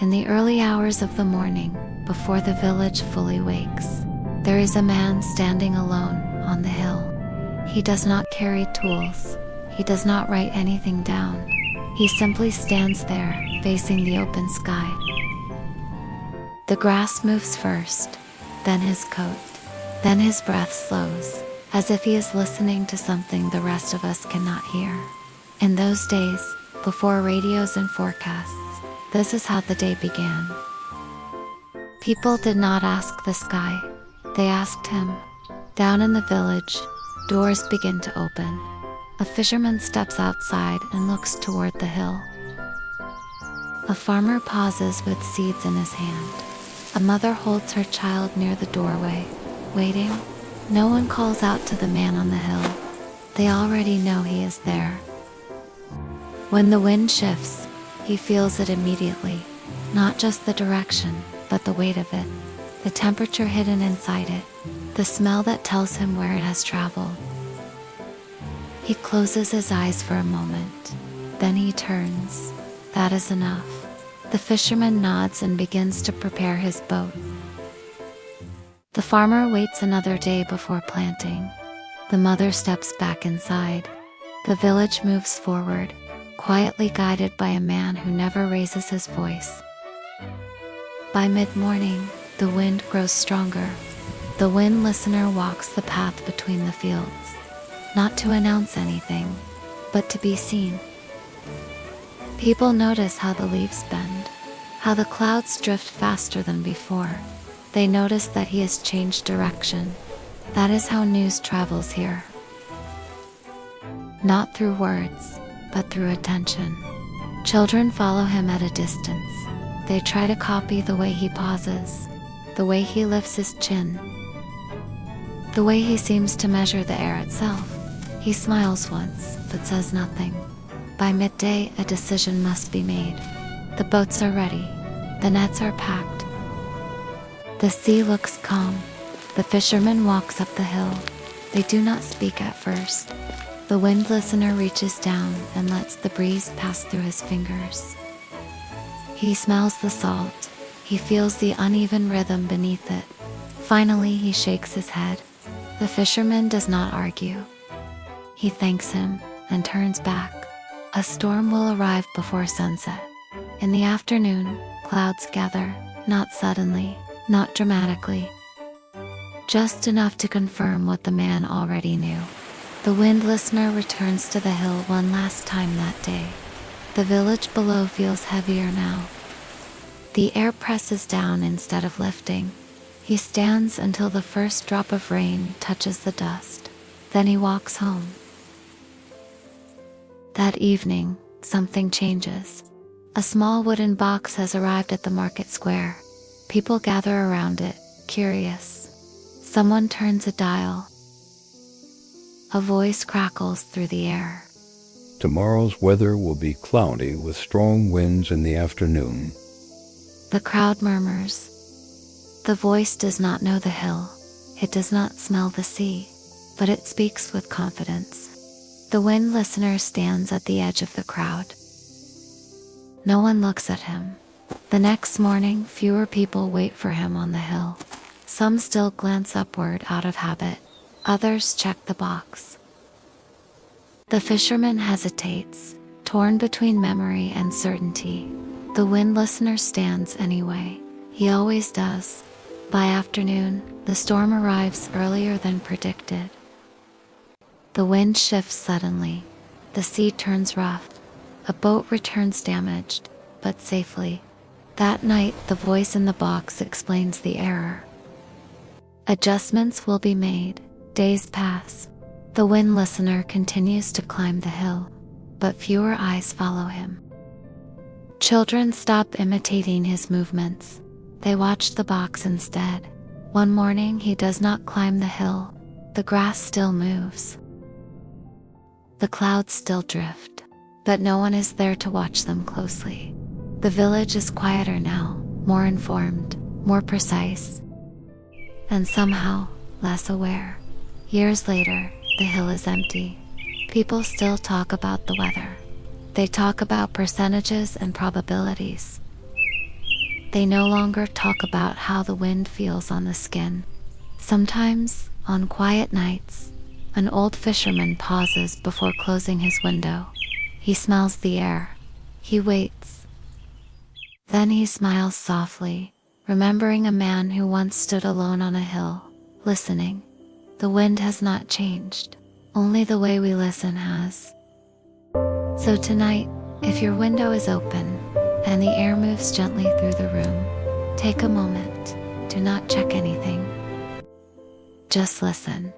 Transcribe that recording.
In the early hours of the morning, before the village fully wakes, there is a man standing alone on the hill. He does not carry tools. He does not write anything down. He simply stands there, facing the open sky. The grass moves first, then his coat, then his breath slows, as if he is listening to something the rest of us cannot hear. In those days, before radios and forecasts, this is how the day began. People did not ask the sky, they asked him. Down in the village, doors begin to open. A fisherman steps outside and looks toward the hill. A farmer pauses with seeds in his hand. A mother holds her child near the doorway, waiting. No one calls out to the man on the hill. They already know he is there. When the wind shifts, he feels it immediately. Not just the direction, but the weight of it. The temperature hidden inside it. The smell that tells him where it has traveled. He closes his eyes for a moment. Then he turns. That is enough. The fisherman nods and begins to prepare his boat. The farmer waits another day before planting. The mother steps back inside. The village moves forward, quietly guided by a man who never raises his voice. By mid-morning, the wind grows stronger. The wind listener walks the path between the fields, not to announce anything, but to be seen. People notice how the leaves bend, how the clouds drift faster than before. They notice that he has changed direction. That is how news travels here. Not through words, but through attention. Children follow him at a distance. They try to copy the way he pauses, the way he lifts his chin, the way he seems to measure the air itself. He smiles once, but says nothing. By midday, a decision must be made. The boats are ready. The nets are packed. The sea looks calm. The fisherman walks up the hill. They do not speak at first. The wind listener reaches down and lets the breeze pass through his fingers. He smells the salt. He feels the uneven rhythm beneath it. Finally, he shakes his head. The fisherman does not argue. He thanks him and turns back. A storm will arrive before sunset. In the afternoon, clouds gather, not suddenly, not dramatically. Just enough to confirm what the man already knew. The wind listener returns to the hill one last time that day. The village below feels heavier now. The air presses down instead of lifting. He stands until the first drop of rain touches the dust. Then he walks home. That evening, something changes. A small wooden box has arrived at the market square. People gather around it, curious. Someone turns a dial. A voice crackles through the air. Tomorrow's weather will be cloudy with strong winds in the afternoon. The crowd murmurs. The voice does not know the hill. It does not smell the sea, but it speaks with confidence. The wind listener stands at the edge of the crowd. No one looks at him. The next morning, fewer people wait for him on the hill. Some still glance upward out of habit. Others check the box. The fisherman hesitates, torn between memory and certainty. The wind listener stands anyway. He always does. By afternoon, the storm arrives earlier than predicted. The wind shifts suddenly. The sea turns rough. A boat returns damaged, but safely. That night, the voice in the box explains the error. Adjustments will be made. Days pass. The wind listener continues to climb the hill, but fewer eyes follow him. Children stop imitating his movements. They watch the box instead. One morning, he does not climb the hill. The grass still moves. The clouds still drift, but no one is there to watch them closely. The village is quieter now, more informed, more precise, and somehow less aware. Years later, the hill is empty. People still talk about the weather. They talk about percentages and probabilities. They no longer talk about how the wind feels on the skin. Sometimes, on quiet nights, an old fisherman pauses before closing his window. He smells the air. He waits. Then he smiles softly, remembering a man who once stood alone on a hill, listening. The wind has not changed. Only the way we listen has. So tonight, if your window is open and the air moves gently through the room, take a moment. Do not check anything. Just listen.